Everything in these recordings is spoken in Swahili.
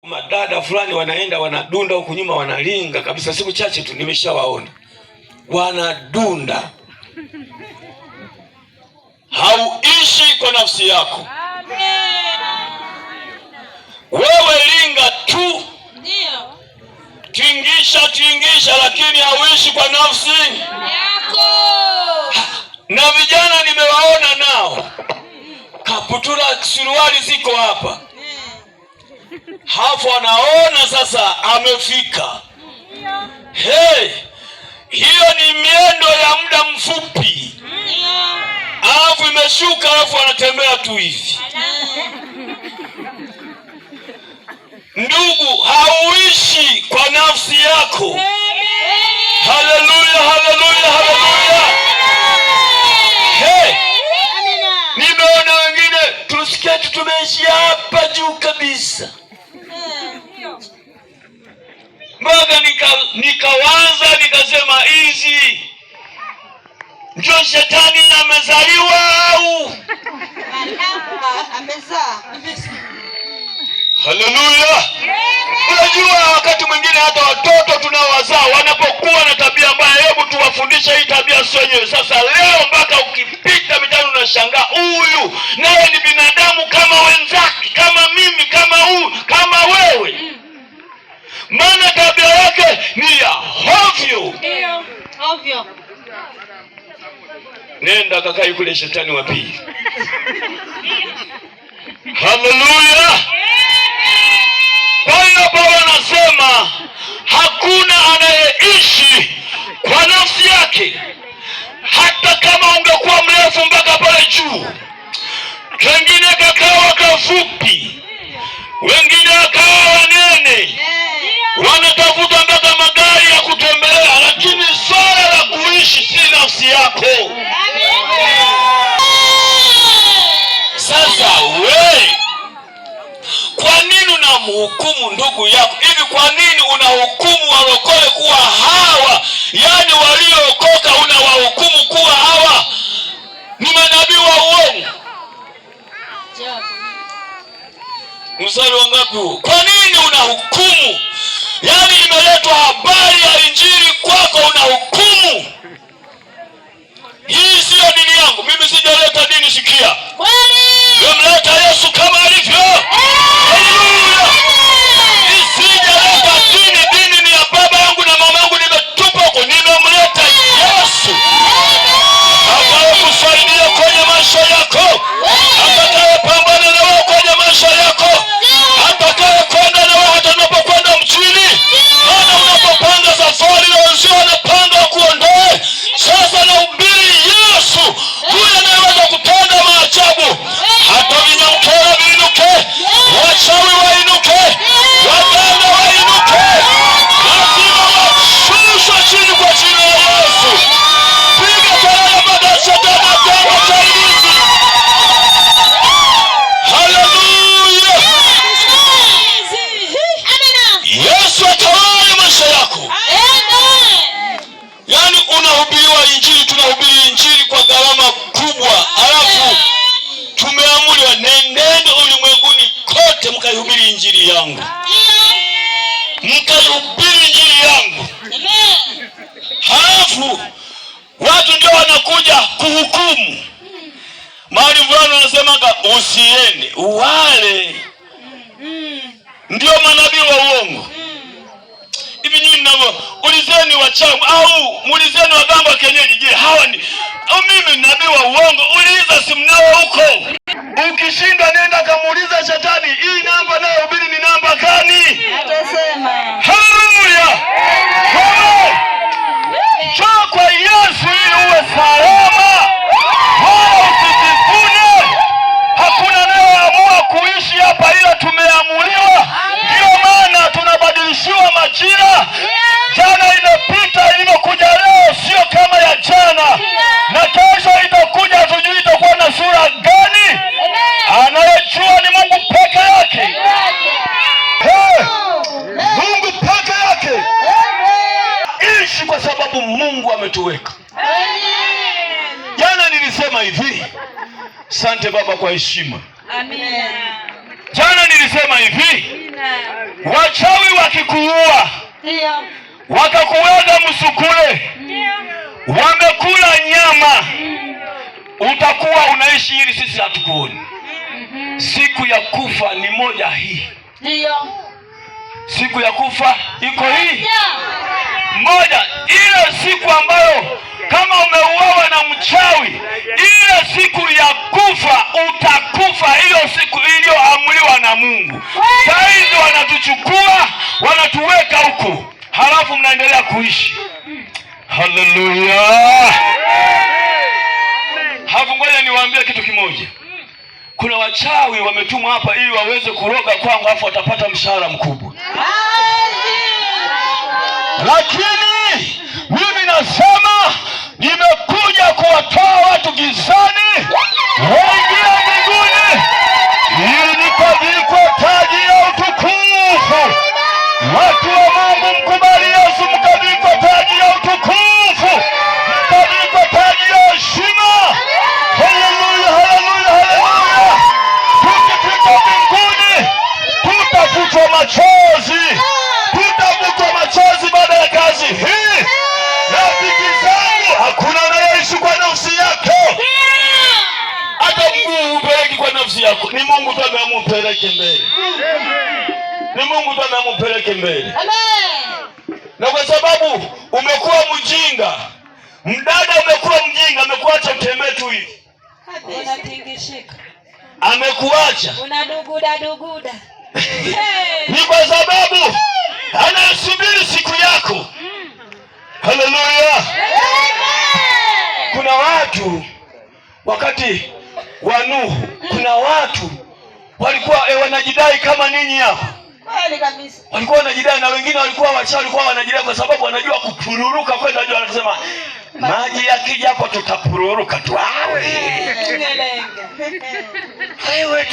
Madada fulani wanaenda wanadunda huku nyuma, wanalinga kabisa. Siku chache tu nimeshawaona wanadunda. Hauishi kwa nafsi yako. Wewe linga tu, tingisha, lakini hauishi kwa nafsi yako. Na vijana nimewaona nao kaputula, suruali ziko hapa, hapo anaona sasa amefika. Hey, hiyo ni miendo ya muda mfupi, alafu imeshuka, alafu anatembea tu hivi. Ndugu, hauishi kwa nafsi yako. Haleluya, haleluya, haleluya. Hey, nimeona wengine tusiketi tumeishi hapa juu kabisa, mpaka nikawaza nikasema, hizi ndio shetani amezaliwa au amezaa? Haleluya. Unajua wakati mwingine hata watoto tunawazaa wanapokuwa na tabia mbaya, hebu tuwafundishe hii tabia sio yenyewe. Sasa leo mpaka ukipita mitaani unashangaa, huyu naye ni binadamu kama wenzake, kama mimi, kama huyu, kama wewe. Maana tabia yake ni ya hovyo. Hovyo. Nenda kakai kule shetani wa pili. Haleluya. Kwa hiyo Paulo anasema hakuna anayeishi kwa nafsi yake. Hata kama ungekuwa mrefu mpaka pale juu, wengine kakawa kafupi, wengine wakawa wanene, wanatafuta mpaka magari ya kutembelea, lakini swala la kuishi si nafsi yako. Sasa wewe, kwa nini unamhukumu ndugu yako hivi? Kwa nini unahukumu walokole kuwa hawa, yani waliookoka unawahukumu kuwa hawa ni manabii wa uongo? Mstari wangapi huu? Kwa nini unahukumu? Yani imeletwa habari ya injili kwako, unahukumu. Hii sio dini yangu, mimi sijaleta dini. Sikia, nimemleta Yesu kama alivyo. Haleluya. Sijaleta dini, dini ni ya baba yangu na mama yangu, nimetupa huko. Nimemleta Yesu atakaye kusaidia kwenye maisha yako, atakaye pambana na wewe kwenye maisha yako, atakaye kwenda na wewe hata unapokwenda mjini. Maana unapopanga safari wenzio wanapanga kuondoe. Sasa nahubiri Yesu, huyu anayeweza kutenda maajabu. Hata vinyamkera viinuke, wachawi wainuke, waganga wainuke, lazima washushwe chini kwa jina la Yesu. Piga kelele mpaka shetani atengwe saidizi. Haleluya. Yesu atawale maisha yako. Yani unahubiriwa injili, tunahubiri injili kwa gharama kubwa, alafu tumeamuliwa nendeni ulimwenguni kote mkaihubiri injili yangu. Mkaihubiri injili yangu. Halafu watu ndio wanakuja kuhukumu. Mahali fulani wanasemaga usiende, wale ndio manabii wa uongo. Hivi nyinyi mnavyo, ulizeni wachawi au mulizeni waganga wa kienyeji, je, hawa ni au mimi nabii wa uongo? Uliza, simnao huko. Ukishinda nenda kamuuliza shetani, hii namba nayo hubiri ni namba gani? Atasema. Haleluya. Njoo kwa Yesu ili uwe salama. Wala usijivune. Hakuna anayeamua kuishi hapa, ila tumeamuliwa. Ndio maana tunabadilishiwa majira. Jana imepita, ilivyokuja leo sio kama ya jana, na kesho itakuja, hatujui itakuwa na sura gani. Anayejua ni Mungu peke yake. Mungu peke yake. Ishi kwa sababu Mungu ametuweka. Jana nilisema hivi, asante Baba kwa heshima. Amen. Jana nilisema hivi, Wachawi wakikuua, wakakuweka msukule, wamekula nyama, utakuwa unaishi ili sisi hatukuoni. Siku ya kufa ni moja hii. Siku ya kufa iko hii moja. Ile siku ambayo kama umeuawa na mchawi, ile siku ya kufa utakufa, hiyo siku iliyoamriwa na Mungu. Saizi wanatuchukua wanatuweka huku, halafu mnaendelea kuishi. Haleluya. Hapo ngoja niwaambie kitu kimoja. Kuna wachawi wametumwa hapa ili waweze kuroga kwangu, afu watapata mshahara mkubwa. Lakini mimi nasema nimekuja kuwatoa watu gizani waingie mbinguni, ili nikavikwe taji ya utukufu. Watu wa Mungu, mkubali Yesu, mkavikwe taji ya utukufu, mkavikwe taji ya heshima. Haleluya, haleluya, haleluya. Tukifika mbinguni tutafutwa machozi, tutafutwa machozi baada ya kazi hii. Rafiki zangu, hakuna anayeishi kwa nafsi yake. Hata mguu upeleki kwa nafsi yako, ni Mungu tu amempeleke mbele. Ni Mungu tu amempeleke mbele. Na kwa sababu umekuwa mjinga, mdada umekuwa mjinga, amekuacha utembee tu hivi. Unatingishika. Amekuacha. Unaduguda duguda. Ni kwa sababu anasubiri siku yako. Haleluya. Kuna watu wakati wa Nuhu, kuna watu walikuwa wanajidai kama ninyi hapa. Walikuwa wanajidai, na wengine walikuwa wachawi, walikuwa wanajidai kwa sababu wanajua kupururuka kwenda juu. Wanasema maji yakija hapo tutapururuka tu. Wewe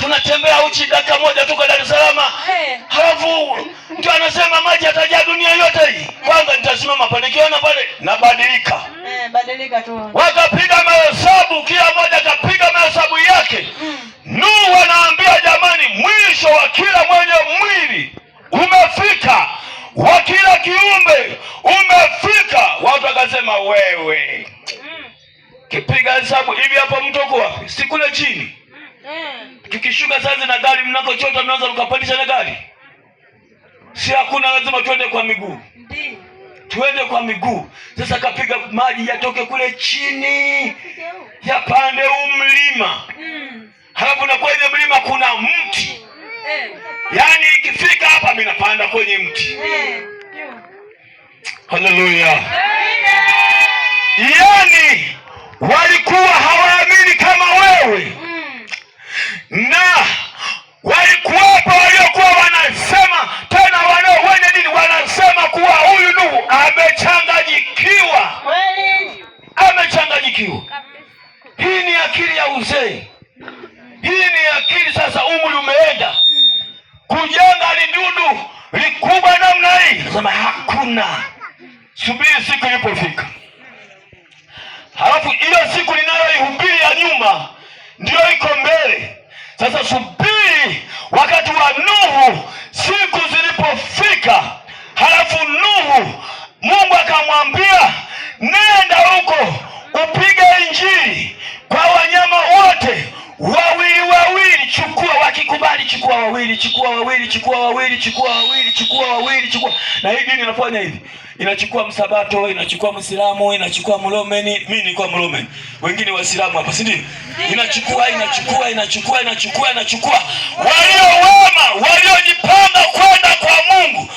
tunatembea uchi dakika moja tu kwa Dar es Salaam. Halafu mtu anasema maji yatajaa dunia yote hii. Kwanza nitasimama pale, nikiona pale nabadilika. Badilika tu. Wakapiga mahesabu, kila mmoja akapiga mahesabu yake. Nuhu anaambia jamani, mwisho wa kila mwenye mwili umefika, wa kila kiumbe umefika. Watu wakasema wewe, kipiga hesabu hivi hapa mtoko wapi? Si kule chini. Tukishuka sasa na gari mnakochota mnaanza mkapandisha na gari. Si hakuna, lazima tuende kwa miguu. Tuende kwa miguu. Sasa kapiga maji yatoke kule chini, yapande mlima. Halafu na kwenye mlima kuna mti. Yaani ikifika hapa mimi napanda kwenye mti. Haleluya. Yaani walikuwa hawaamini kama wewe. Na walikuwapo waliokuwa wanasema, tena wanao wenye dini wanasema kuwa huyu Nuhu amechanganyikiwa. Amechanganyikiwa. Hii ni akili ya uzee. Hii ni akili sasa, umri umeenda. Kujenga lidudu likubwa namna hii, sema hakuna. Subiri siku ilipofika. Halafu hiyo siku ninayoihubiri ya nyuma ndio iko mbele. Sasa subiri wakati wa Nuhu, siku zilipofika. Halafu Nuhu, Mungu akamwambia nenda huko upige injili kwa wanyama wote, wawili wawili chukua, wakikubali chukua wawili, chukua wawili, chukua wawili, chukua wawili, chukua wawili, chukua. Na hii dini inafanya hivi. Inachukua Msabato, inachukua Muislamu, inachukua Mlomeni. Mimi nilikuwa Mlomeni. Wengine Waislamu hapa, si ndio? Inachukua. Walio wema, waliojipanga kwenda kwa Mungu.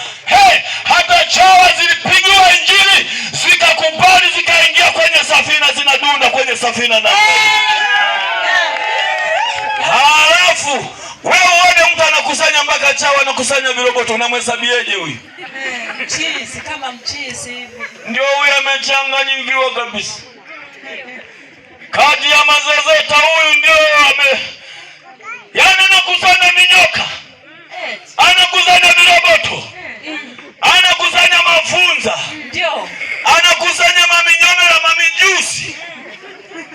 Hata chawa zilipigiwa injili, zikakubali, zikaingia kwenye safina, zinadunda kwenye safina na halafu wewe uone mtu anakusanya mpaka chawa, anakusanya viroboto, unamhesabieje huyu? Mchizi kama mchizi hivi. Ndio huyu amechanganyikiwa kabisa. Kati ya mazezeta huyu ndio yaani anakusanya minyoka, anakusanya viroboto, anakusanya mafunza, ndio anakusanya maminyome na mamijusi.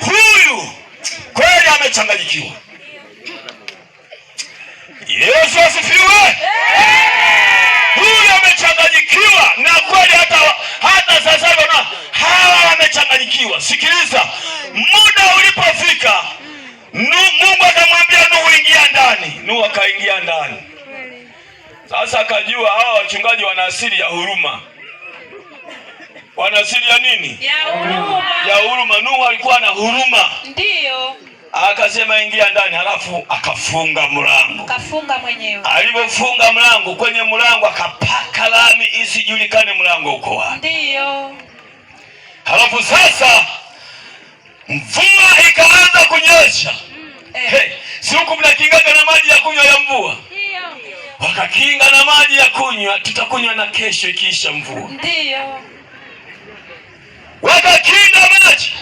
Huyu kweli amechanganyikiwa. Yesu asifiwe. akafanikiwa. Sikiliza, muda ulipofika, Mungu akamwambia Nuhu, ingia ndani. Nuhu akaingia ndani. Sasa akajua hawa wachungaji wana asili ya huruma. Wana asili ya nini? Ya huruma. Nuhu alikuwa na huruma. Ndio. Akasema ingia ndani, halafu akafunga mlango. Akafunga mwenyewe. Alipofunga mlango, kwenye mlango akapaka lami isijulikane mlango uko wapi. Ndio. Halafu sasa mvua ikaanza kunyesha. Si huku mnakingaga na maji ya kunywa ya mvua? Ndio. Wakakinga na maji ya kunywa, tutakunywa na kesho ikiisha mvua. Ndio. Wakakinga maji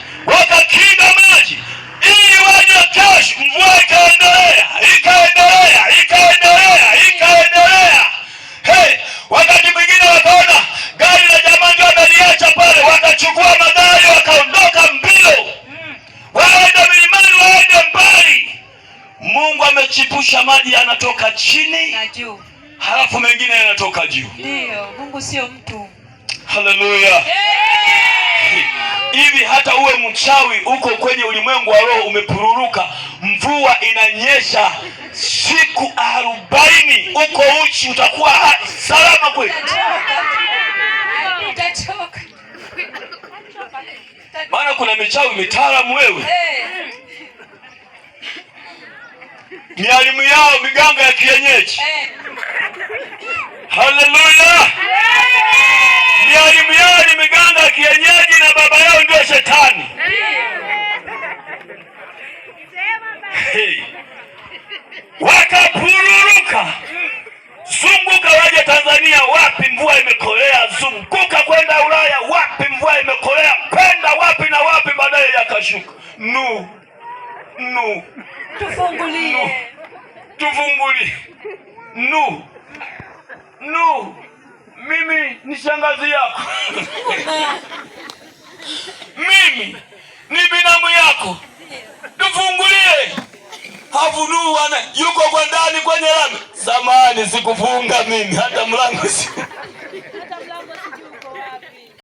ili waje kesho. Mvua ikaendelea. Wakati mwingine wakaona gari la jamaa ndio analiacha pale, wakachukua magari wakaondoka mbio. Waende milimani, waende mbali. Mungu amechipusha maji yanatoka chini na juu, halafu mengine yanatoka juu. Ndio, Mungu sio mtu. Haleluya. Hivi hata uwe mchawi uko kwenye ulimwengu wa roho umepururuka, mvua inanyesha siku 40 uko uchi, utakuwa salama kweli? Utachoka. Maana kuna michawi mitaalamu wewe. Mialimu yao miganga ya kienyeji. Haleluya. Mialimu yao ni miganga ya kienyeji na baba yao ndio shetani. Wakapururuka. Zunguka waje Tanzania, wapi mvua imekolea. Zunguka kwenda Ulaya, wapi mvua imekolea. Kwenda wapi na wapi, baadaye yakashuka. Tufungulie. Mimi ni shangazi yako. Mimi ni binamu yako. Tufungulie. Nuhu yuko kwa ndani kwenye lami. Samahani, sikufunga mimi hata mlango.